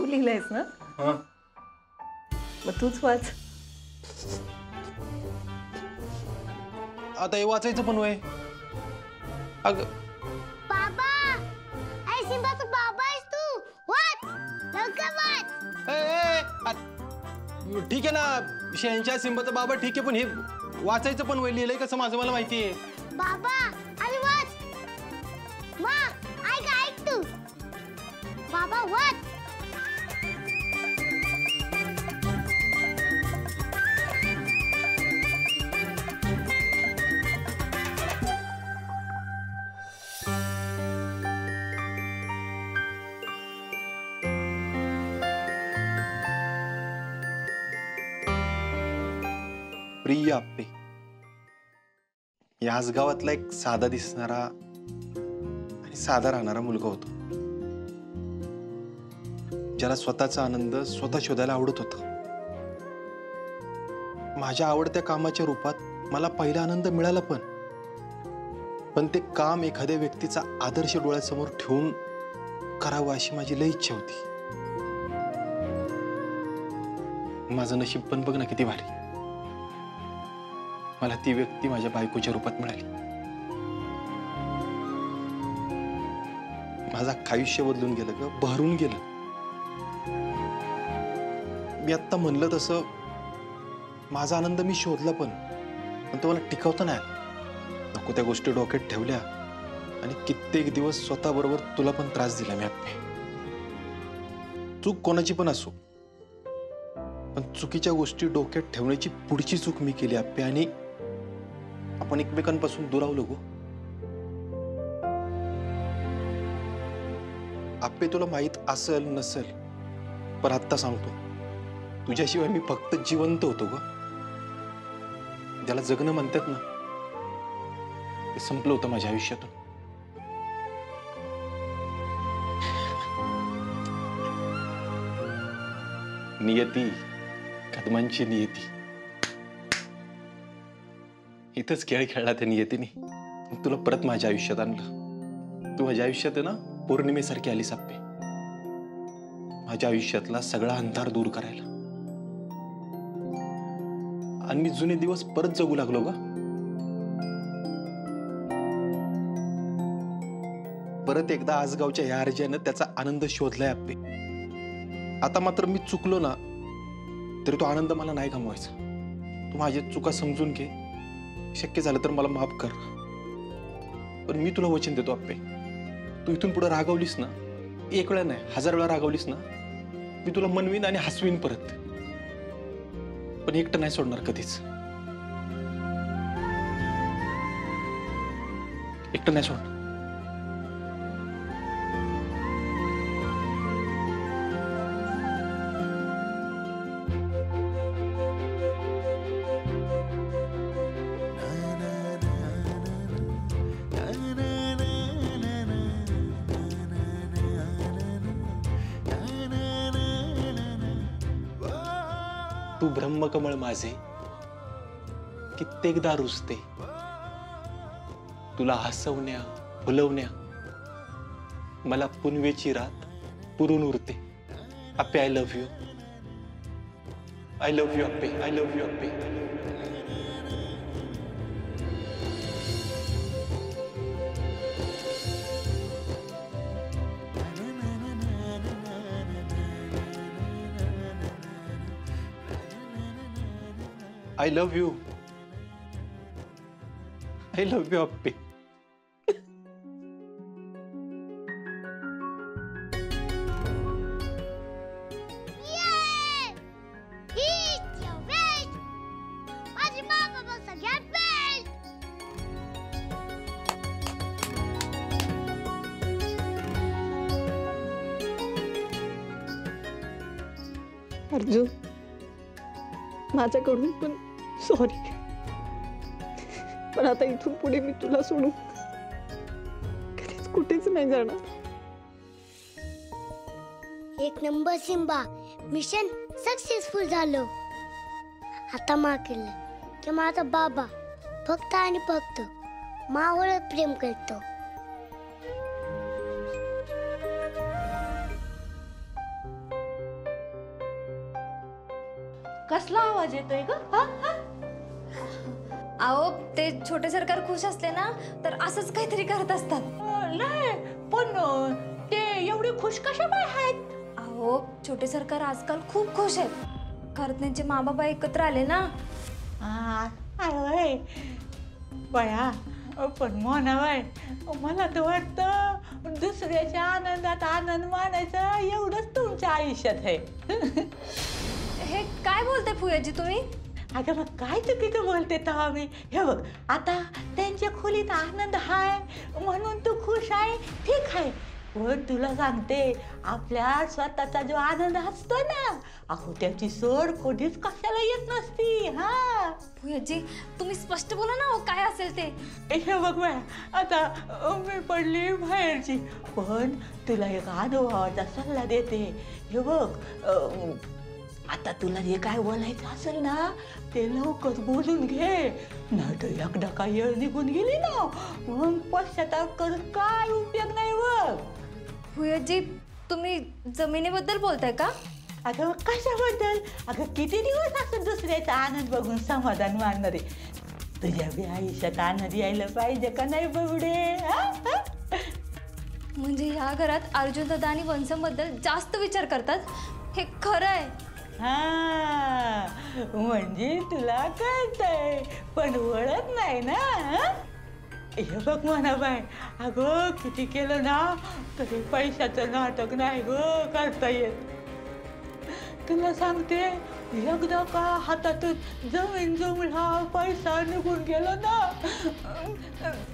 तू लिहिलंयस ना? हा. मग तूच वाच. आता हे वाचायचं पण वय. अग बाबा, आई सिंबाचा बाबा आहेस तू. वाच, लवकर वाच. ठीक आहे ना, शहनशाह सिंबाचा बाबा ठीक आहे, पण हे वाचायचं पण वय लिहिलंय कसं माझं मला माहिती आहे. बाबा, अरे वाच. मा, ऐक तू. बाबा वाच. प्रिय आप्पे, याच गावातला एक साधा दिसणारा आणि साधा राहणारा मुलगा होता, ज्याला स्वतःचा आनंद स्वतः शोधायला आवडत होता. माझ्या आवडत्या कामाच्या रूपात मला पहिला आनंद मिळाला, पण ते काम एखाद्या व्यक्तीचा आदर्श डोळ्यासमोर ठेवून करावं अशी माझी लई इच्छा होती. माझं नशीब पण बघ ना किती भारी. मला ती व्यक्ती माझ्या बायकोच्या रूपात मिळाली. माझं आयुष्य बदलून गेलं ग, बहरून गेलं. मी आत्ता म्हणलं तसं माझा आनंद मी शोधला, पण तो मला टिकवता नाही आला. नको त्या गोष्टी डोक्यात ठेवल्या आणि कित्येक दिवस स्वतःबरोबर तुला पण त्रास दिला मी आप्पे. चूक कोणाची पण असो, पण चुकीच्या गोष्टी डोक्यात ठेवण्याची पुढची चूक मी केली आप्पे, आणि आपण एकमेकांपासून दुरावलो गो. आप्पे तुला माहित असेल नसेल, पण आत्ता सांगतो, तुझ्याशिवाय मी फक्त जिवंत होतो ग. ज्याला जगणं म्हणतात ना, ते संपलं होतं माझ्या आयुष्यातून. नियती, कदमांची नियती. इथंच खेळ खेळला त्या नियतीने, तुला परत माझ्या आयुष्यात आणलं. तू माझ्या आयुष्यात आहे ना, पौर्णिमेसारखी आलीस आप्पे. माझ्या आयुष्यातला सगळा अंधार दूर करायला. आणि मी जुने दिवस परत जगू लागलो ग. परत एकदा आजगावच्या या अर्जानं त्याचा आनंद शोधलाय आप्पे. आता मात्र मी चुकलो ना, तरी तो आनंद मला नाही गमवायचा. तू माझ्या चुका समजून घे, शक्य झालं तर मला माफ कर. पण मी तुला वचन देतो आप्पे, तू इथून पुढे रागवलीस ना, एक वेळा नाही 1000 वेळा रागवलीस ना, मी तुला मनवीन आणि हसवीन परत. पण एकटं नाही सोडणार कधीच. एकटं नाही सोडणार. तू ब्रह्मकमळ माझे कित्येकदा रुजते. तुला हसवण्या फुलवण्या मला पुनवेची रात पुरून उरते. Appe, I love you. I love you Appe, I love you Appe. I love you. I love you, Appe. माझी बाबा सगळ्यात बेस्ट. अर्जुन, माझ्याकडून पण सॉरी, पण आता इथून पुढे मी तुला सोडून कधीच कुठेच नाही जाणार. एक नंबर सिम्बा, मिशन सक्सेसफुल झालं. आता मा केलं की माझा बाबा फक्त आणि फक्त मावर प्रेम करतो. कसला आवाज येतोय ग? अहो ते छोटे सरकार खुश असले ना तर असंच काहीतरी करत असतात. नाही पण ते एवढे खुश कशा बाय आहेत? अहो छोटे सरकार आजकाल खूप खुश आहेत, कारण त्यांचे मा बाबा एकत्र आले ना. अरे बया, पण मोना बाय, मला तर वाटतं दुसऱ्याच्या आनंदात आनंद मानायचा एवढंच तुमच्या आयुष्यात आहे. हे काय बोलते फुयाजी तुम्ही? अगं मग काय चुकीचं बोलते तेव्हा मी? हे बघ, आता त्यांच्या खोलीत आनंद हाय म्हणून तू खुश आहे, ठीक आहे. पण तुला सांगते, आपल्या स्वतःचा जो आनंद असतो ना, अहो त्याची सोड कधीच कशाला येत नसती. हा फुयाजी तुम्ही स्पष्ट बोला ना, हो काय असेल ते. हे बघ बाय, आता मी पडली बाहेरची, पण तुला एक अनुभवाचा सल्ला देते. हे बघ, आता तुला जे काय बोलायचं असेल ना ते लवकर बोलून घे, नाही तर एकदा काय वेळ निघून गेली ना मग पश्चाताप करून काय उपयोग नाही. बघ फुयाजी तुम्ही जमिनीबद्दल बोलताय का? अगं कशाबद्दल? अगं किती दिवस असं दुसऱ्याचा आनंद बघून समाधान मानणारे? तुझ्या बी आयुष्यात आनंद यायला पाहिजे का नाही बबडे? म्हणजे ह्या घरात अर्जुन दादा आणि वंसमबद्दल जास्त विचार करतात, हे खरं आहे? हा, म्हणजे तुला कळतंय पण वळत नाही ना. हे बघ म्हणा बाय, अगं किती केलं ना तरी पैशाचं नाटक नाही ग करता येत. तुला सांगते, एकदा का हातातून जमीन जमला, पैसा निघून गेला ना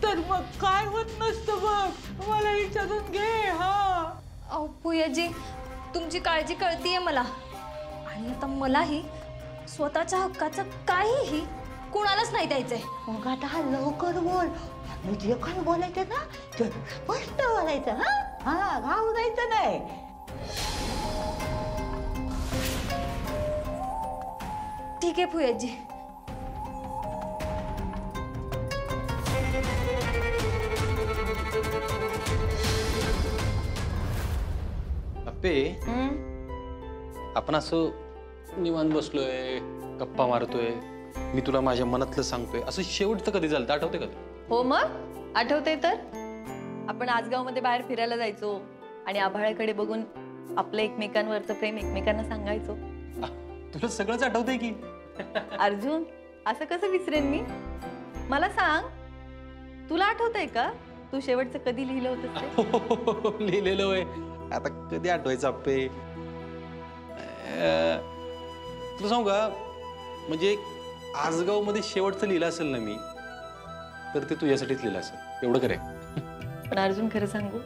तर मग काय होत नसतं बघ. मला विचारून घे. हा अहो फुयाजी तुमची काळजी कळतीये मला, आणि आता मलाही स्वतःच्या हक्काचं काहीही कुणालाच नाही द्यायचंय. मग आता लवकर बोल, आणि जे काय बोलायचं ना ते स्पष्ट बोलायचं. हा घाऊ जायचं नाही. ठीक आहे फुयाजी. अप्पे, आपण असं निवांत बसलोय, गप्पा मारतोय, मी तुला माझ्या मनातलं सांगतोय, असं शेवटचं कधी झालं आठवते का? हो मग आठवते तर. आपण आजगावमध्ये बाहेर फिरायला जायचो आणि आभाळाकडे बघून आपलं एकमेकांवरचं प्रेम एकमेकांना सांगायचो. तुला सगळंच आठवतंय की? अर्जुन, असं कसं विसरेन मी? मला सांग, तुला आठवतंय का तू शेवटचं कधी लिहिलं होतं ते? लिहिलेलं होय, आता कधी आठवायचं अप्पे? तुला सांगू का, म्हणजे आजगाव मध्ये शेवटचं लिहिलं असेल ना मी, तर ते तुझ्यासाठीच लिहिलं असेल, एवढं खरं आहे. पण अर्जुन खरं सांगू,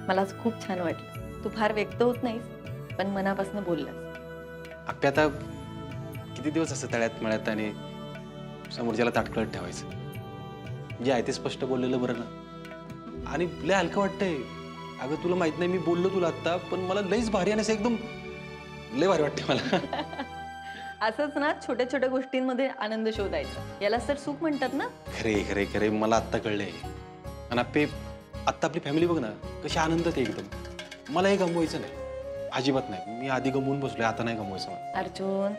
मला आज खूप छान वाटलं. तू फार व्यक्त होत नाहीस पण मनापासून बोललास. अप्पे आता किती दिवस असं तळ्यात मळ्यात आणि समोरच्याला ताटकळत ठेवायचं? जे आहे ते स्पष्ट बोललेलं बरं ना. आणि लय हलकं वाटतंय. अगं तुला माहित नाही, मी बोललो तुला आत्ता, पण मला लईच भारी आणि असं एकदम लय भारी वाटते मला. असंच ना छोट्या छोट्या गोष्टींमध्ये आनंद शोधायचा, यालाच तर सुख म्हणतात ना. खरे खरे खरे, मला आत्ता कळलंय. आणि अप्पे आत्ता आपली फॅमिली बघ ना कशी आनंदात आहे एकदम. मला हे गमवायचं नाही, अजिबात नाही. मी आधी गमवून बसलोय, आता नाही गमवायचं मला. अर्जुन,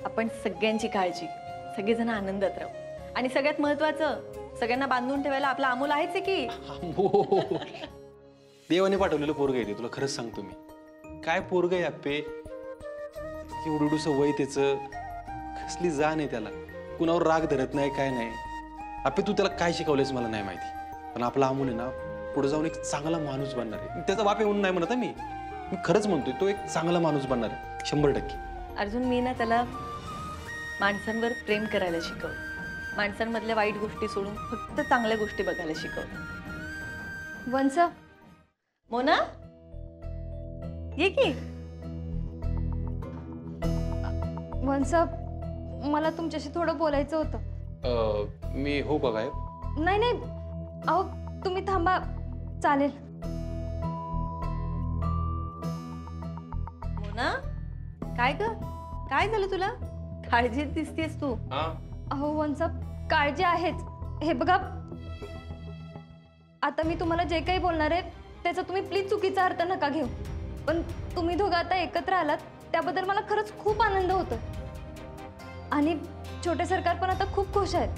आपण सगळ्यांची काळजी, सगळेजण आनंदात राहू, आणि सगळ्यात महत्वाचं, सगळ्यांना बांधून ठेवायला आपला अमोल आहेच आहे की. देवाने पाठवलेलं पोरग आहे ते, तुला खरंच सांगतो मी. काय पोरग आहे अप्पे, एवढूस वय त्याचं, कसली जाण आहे त्याला, कुणावर राग धरत नाही, काय नाही. अप्पे तू त्याला काय शिकवलंयस मला नाही माहिती, पण आपला अमोल आहे ना पुढे जाऊन एक चांगला माणूस बनणार आहे. त्याचा बाप येऊन नाही म्हणत मी खरंच म्हणतोय, तो एक चांगला माणूस बनणार आहे 100%. अर्जुन, मी ना त्याला माणसांवर प्रेम करायला शिकवलं, माणसांमधल्या वाईट गोष्टी सोडून फक्त चांगल्या गोष्टी बघायला शिकवलं. वंस, मोना, ये की. वंस, मला तुमच्याशी थोडं बोलायचं होतं. मी हो का काय? नाही नाही, अहो तुम्ही थांबा, चालेल. मोना, काय ग, काय झालं तुला? काळजीत दिसतेस तू. अहो वंस, काळजी आहेच. हे बघा, आता मी तुम्हाला जे काही बोलणार आहे त्याचा तुम्ही प्लीज चुकीचा अर्थ नका घेऊ, पण तुम्ही दोघं आता एकत्र आलात त्याबद्दल मला खरंच खूप आनंद होतो. आणि छोटे सरकार पण आता खूप खुश आहेत.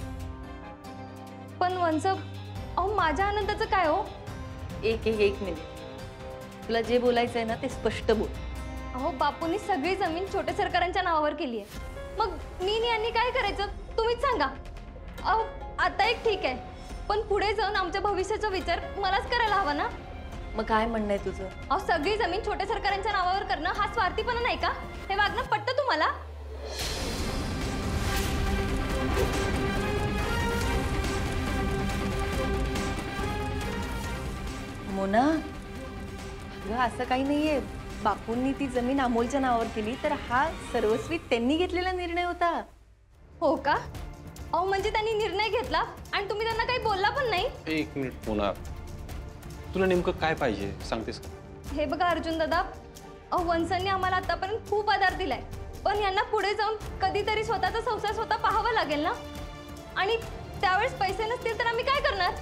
पण वंस, अहो माझ्या आनंदाचं काय हो? एक मिनिट, तुला जे बोलायचं आहे ना ते स्पष्ट बोल. अहो बापूंनी सगळी जमीन छोटे सरकारांच्या नावावर केली आहे. मग मी आणि यांनी काय करायचं तुम्हीच सांगा. अहो आता एक ठीक आहे, पण पुढे जाऊन आमच्या भविष्याचा विचार मलाच करायला हवा ना. मग काय म्हणणं आहे तुझं? अहो सगळी जमीन छोट्या सरकारांच्या नावावर करणं हा स्वार्थीपणा नाही का? हे वागणं पटतं तुम्हाला? मोना, अगं असं काही नाहीये. बापूंनी ती जमीन अमोलच्या नावावर केली तर हा सर्वस्वी त्यांनी घेतलेला निर्णय होता. हो का? अहो म्हणजे त्यांनी निर्णय घेतला आणि तुम्ही त्यांना काही बोलला पण नाही? एक मिनिट मोना, तुला नेमकं काय पाहिजे सांगतेस का? हे बघा अर्जुन दादा, अहो वंसांनी आम्हाला आतापर्यंत खूप आधार दिलाय, पण यांना पुढे जाऊन कधीतरी स्वतःचा संसार स्वतः पाहावा लागेल ना. आणि त्यावेळेस पैसे नसतील तर आम्ही काय करणार?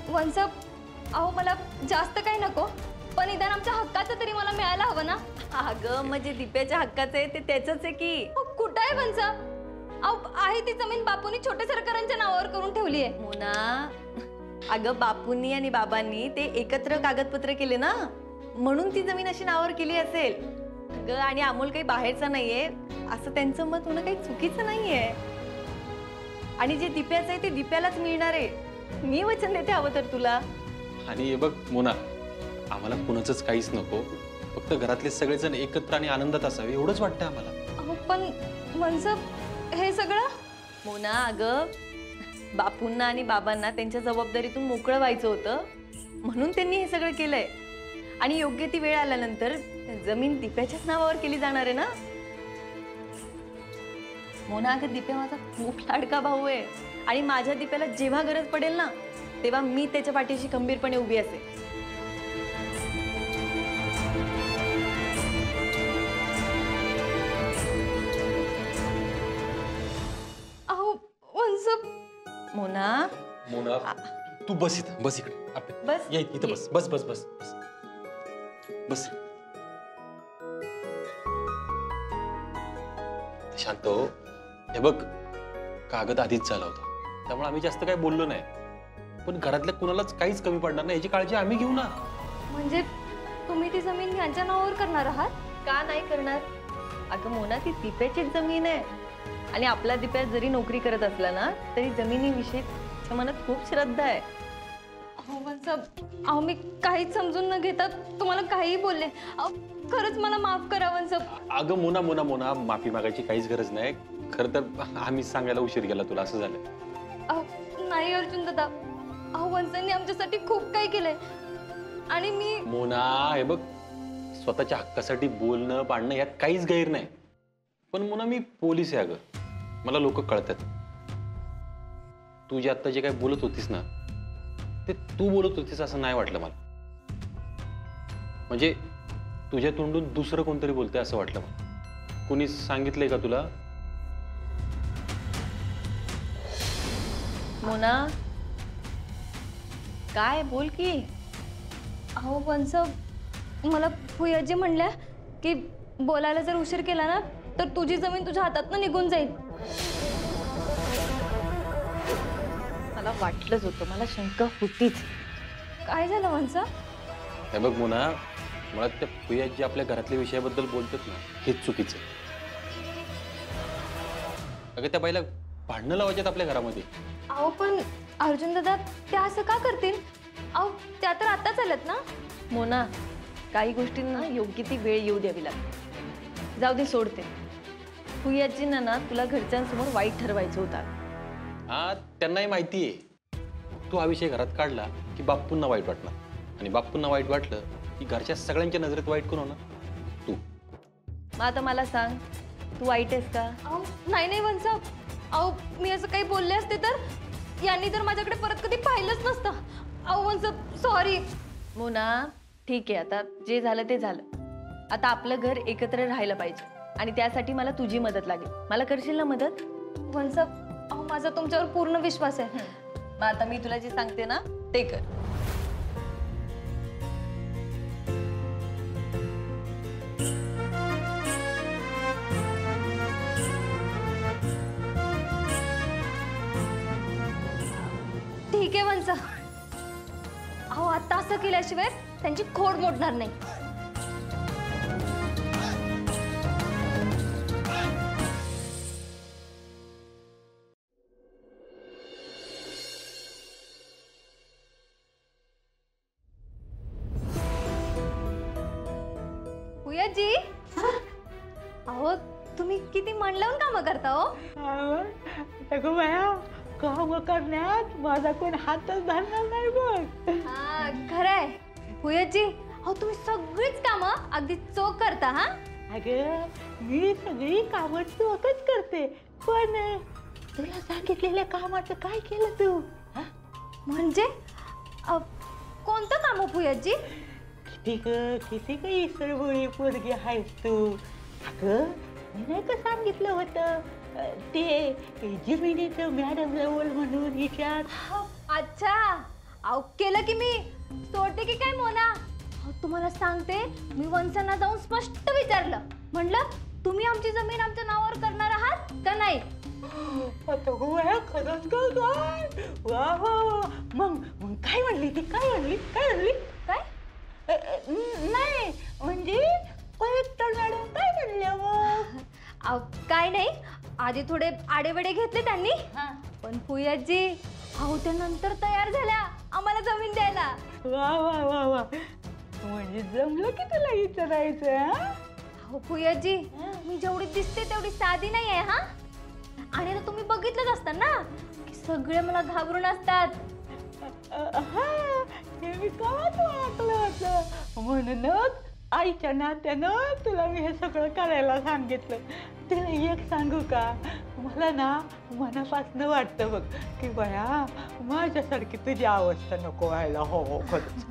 वंस, अहो मला जास्त काही नको, पण निदान आमच्या हक्काचं तरी मला मिळायला हवं ना. अगं म्हणजे दिप्याच्या हक्काचं आहे ते त्याचंच आहे की. अहो, कुठं आहे वंस? अहो आहे ती जमीन बापूंनी छोटे सरकारांच्या नावावर करून ठेवली आहे. मोना, अगं बापूंनी आणि बाबांनी ते एकत्र कागदपत्र केले ना, म्हणून ती जमीन अशी नावावर केली असेल. अगं आणि अमोल काही बाहेरचा नाहीये असं त्यांचं मत होणं काही चुकीचं नाहीये. आणि जे दिप्याचं आहे ते दिप्यालाच मिळणार आहे. मी वचन देते हवं तर तुला. आणि हे बघ मोना, आम्हाला कुणाचंच काहीच नको, फक्त घरातले सगळेजण एकत्र आणि आनंदात असावे एवढंच वाटतं आम्हाला. अहो पण वंस, हे सगळं? मोना अगं, बापूंना आणि बाबांना त्यांच्या जबाबदारीतून मोकळं व्हायचं होतं म्हणून त्यांनी हे सगळं केलंय. आणि योग्य ती वेळ आल्यानंतर जमीन दिप्याच्याच नावावर केली जाणार आहे ना. मोना अगं, दिप्या माझा खूप लाडका भाऊ आहे आणि माझ्या दिप्याला जेव्हा गरज पडेल ना तेव्हा मी त्याच्या पाठीशी खंबीरपणे उभी असेल. अहो वंस, मोना मोना, तू बस इथं, बस इकडे. बस. या इथं बस बस बस बस बस बस. शांत हो. हे बघ, कागद आधीच झाला होता त्यामुळे आम्ही जास्त काही बोललो नाही, पण घरातल्या कुणालाच काहीच कमी पडणार नाही याची काळजी आम्ही घेऊ ना. म्हणजे तुम्ही ती जमीन यांच्या नावावर करणार आहात? का नाही करणार? अगं मोना, ती दिप्याचीच जमीन आहे आणि आपला दिप्या जरी नोकरी करत असला ना तरी जमिनीविषयी त्याच्या मनात खूप श्रद्धा आहे. अहो वंस, अहो मी काहीच समजून न घेता तुम्हाला काहीही बोलले. अहो खरंच मला माफ करा वंस. अगं मोना मोना मोना, माफी मागायची काहीच गरज नाही. खरं तर आम्ही सांगायला उशीर केला तुला, असं झालं. अहो नाही अर्जुन दादा, अहो वंसांनी आमच्यासाठी खूप काही केलंय आणि मी. मोना हे बघ, स्वतःच्या हक्कासाठी बोलणं पाडणं यात काहीच गैर नाही, पण मोना मी पोलीस आहे. अगं मला लोक कळतात. तू जे आत्ता जे काय बोलत होतीस ना ते तू बोलत होतीस असं नाही वाटलं मला. म्हणजे तुझ्या तोंडून दुसरं कोणतरी बोलतंय असं वाटलं मला. कोणी सांगितलंय का तुला? मोना काय बोल की. अहो वंस, मला फुयाजी म्हणल्या की बोलायला जर उशीर केला ना तर तुझी जमीन तुझ्या हातातनं निघून जाईल. मला वाटलंच होतं, मला शंका होतीच. काय झालं वंस? हे बघ मोना, मला त्या फुयात जे आपल्या घरातल्या विषयाबद्दल बोलतात ना हेच चुकीचं आहे. अगं त्या बाईला भांडणं लावायच्यात आपल्या घरामध्ये. अहो पण अर्जुन दादा, त्या असं का करतील? अहो त्या तर आताच आल्यात ना. मोना, काही गोष्टींना योग्य ती वेळ येऊ द्यावी लागते. जाऊ दे, सोडते. फुयाजींना ना तुला घरच्यांसमोर वाईट ठरवायचं होतं. हा, त्यांनाही माहिती आहे. तू हा विषय घरात काढला की बाप्पूंना वाईट वाटणार, आणि बाप्पूंना वाईट वाटलं की घरच्या सगळ्यांच्या नजरेत वाईट कोण होणार? तू. मग आता मला सांग, तू वाईट आहेस का? अहो नाही नाही वंस, अहो मी असं काही बोलले असते तर यांनी तर माझ्याकडे परत कधी पाहिलंच नसतं. अहो वंस, सॉरी. मोना ठीक आहे, आता जे झालं ते झालं. आता आपलं घर एकत्र राहायला पाहिजे आणि त्यासाठी मला तुझी मदत लागेल. मला करशील ना मदत? वंस, अहो माझा तुमच्यावर पूर्ण विश्वास आहे. मग आता मी तुला जे सांगते ना ते कर. त्यांचं. अहो आता असं केल्याशिवाय त्यांची खोड मोडणार नाही. जी अहो तुम्ही किती मन लावून कामं करता हो. अगं बाया, काम करण्यात माझा कोण हातच धरणार नाही बघ. हा खरंय जी. अहो तुम्ही सगळीच कामं अगदी चोख करता. हा अगं मी सगळी कामं चोखच करते, पण तुला सांगितलेल्या कामाचं काय केलं तू? म्हणजे कोणतं काम जी? किती ग इसरबोळी पोरगी आहेस तू. अगं मी नाही का सांगितलं होतं ते जमिनीचं मॅडम जवळ म्हणून विचार. अच्छा अहो केलं की मी सोडते की काय मोना. अहो तुम्हाला सांगते मी वंशांना जाऊन स्पष्ट विचारलं. म्हणलं तुम्ही आमची जमीन आमच्या नावावर करणार आहात का नाही. आता गोव्या खरंच का काय? वा वा. मग काय म्हणली ती? काय म्हणली? काय नाही म्हणजे कलेक्टर मॅडम काय म्हणल्या मग? अहो काय नाही, आधी थोडे आडेवेडे घेतले त्यांनी, पण जी अहो त्या नंतर तयार झाल्या आम्हाला जमीन द्यायला. वा वा वा वा. म्हणजे जमलं की तुला विचारायचं. अहो जी मी जेवढी दिसते तेवढी साधी नाही आहे. हा आणि आता तुम्ही बघितलंच असता ना की सगळे मला घाबरून असतात. हे मी काच वाटलं होतं, म्हणूनच आईच्या नात्यानं तुला मी हे सगळं करायला सांगितलं. तुला एक सांगू का, मला ना मनापासून वाटतं बघ की बया माझ्यासारखी तुझी अवस्था नको व्हायला. हो हो खरंच.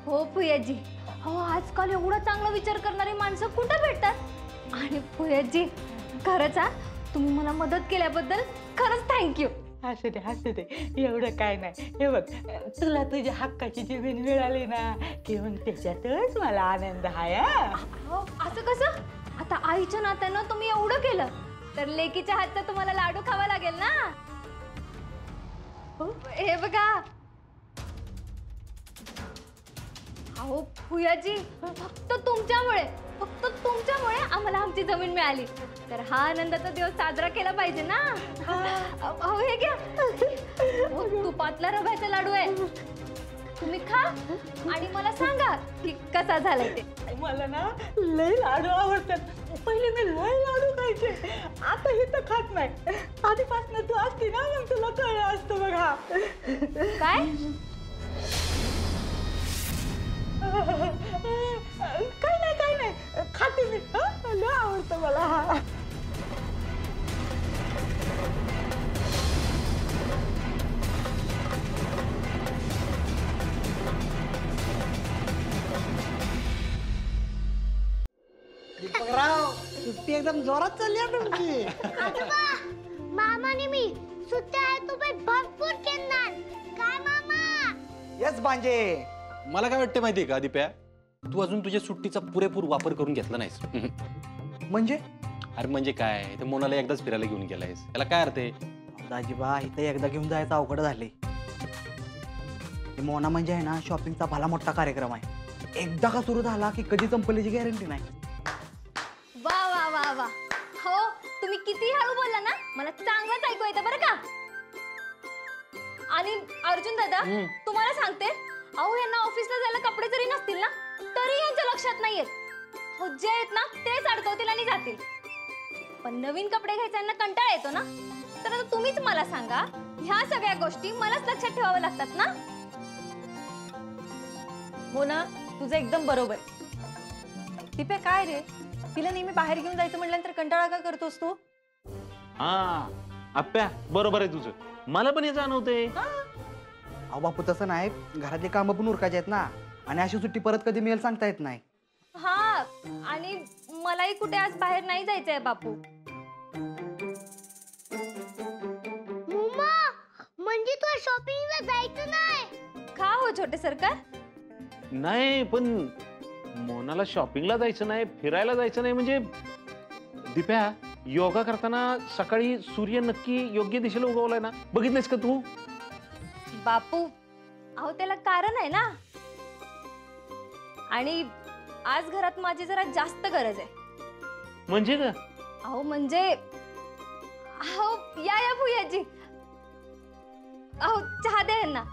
हो जी. हो आजकाल एवढा चांगला विचार करणारी माणसं कुठं भेटतात. आणि जी खरंच तुम्ही मला मदत केल्याबद्दल खरंच थँक्यू. असू दे एवढं काय नाही. हे बघ तुला तुझ्या हक्काची जमीन मिळाली ना की मग त्याच्यातच मला आनंद आहे. असं कसं? आता आईच्या नात्यानं तुम्ही एवढं केलं तर लेकीच्या हातचा तुम्हाला लाडू खावा लागेल ना. हे बघा. अहो जी फक्त तुमच्यामुळे आम्हाला आमची जमीन मिळाली, तर हा आनंदाचा दिवस साजरा केला पाहिजे ना. अहो हे घ्या, तुपातला रव्याचा लाडू आहे. तुम्ही खा आणि मला सांगा की कसा झालाय ते. मला ना लय लाडू आवडतात. पहिले मी लय लाडू खायचे, आता हे तर खात नाही. आधीपासून तू असती ना मग तुला कळलं असतं बघा. काय काय नाही खाते मी. लय आवडतं मला. दीपकराव सुट्टी एकदम जोरात चालली आहे तुमची. आजोबा, मामाने मी सुट्ट्या आहे तो पण भरपूर खेळणार. काय मामा? येस भांजे. मला काय वाटतं माहितीये का दिप्या, तू अजून तुझ्या सुट्टीचा पुरेपूर वापर करून घेतला नाहीस. म्हणजे अरे म्हणजे काय, ते मोनाला एकदाच फिरायला घेऊन गेलायस, त्याला काय अर्थ आहे. दाजीबा इथं एकदा घेऊन जायचं अवघड झाले. मोना म्हणजे आहे ना शॉपिंगचा भला मोठा कार्यक्रम आहे. एकदा का सुरू झाला की कधी संपल्याची गॅरंटी नाही. वा वा वा वा. हो तुम्ही किती हळू बोलला ना मला चांगलंच ऐकू येतं बरं का. आणि अर्जुन दादा तुम्हाला सांगते, अहो यांना ऑफिसला जायला कपडे जरी नसतील ना तरी यांच्या लक्षात नाहीयेत. हो जे आहेत ना तेच अडकवतील आणि जातील. पण नवीन कपडे घ्यायचा यांना कंटाळा येतो ना, तर आता तुम्हीच मला सांगा ह्या सगळ्या गोष्टी मलाच लक्षात ठेवाव्या लागतात ना. मोना तुझं एकदम बरोबर. दिप्या काय रे, तिला नेहमी बाहेर घेऊन जायचं म्हटल्यानंतर कंटाळा का करतोस तू. हा आप्या बरोबर आहे तुझं, मला पण हे जाणवतंय. अहो बापू तसं नाही, घरातली कामं पण उरकायची आहेत ना, आणि अशी सुट्टी परत कधी मिळेल सांगता येत नाही. हा आणि मलाही कुठे आज बाहेर नाही जायचंय बापू. मम्मा, म्हणजे तू शॉपिंगला जायचं नाही? का हो छोटे सरकार? नाही पण मोनाला शॉपिंगला जायचं नाही, फिरायला जायचं नाही म्हणजे दिप्या योगा करताना सकाळी सूर्य नक्की योग्य दिशेला उगवलाय ना, बघितलंस का तू? बापू, अहो त्याला कारण आहे ना. आणि आज घरात माझी जरा जास्त गरज आहे. म्हणजे का? अहो म्हणजे अहो या भुयाजी. अहो चहा द्या यांना.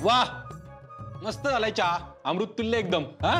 वाह, मस्त झालाय चहा, अमृत तुल्य एकदम. हा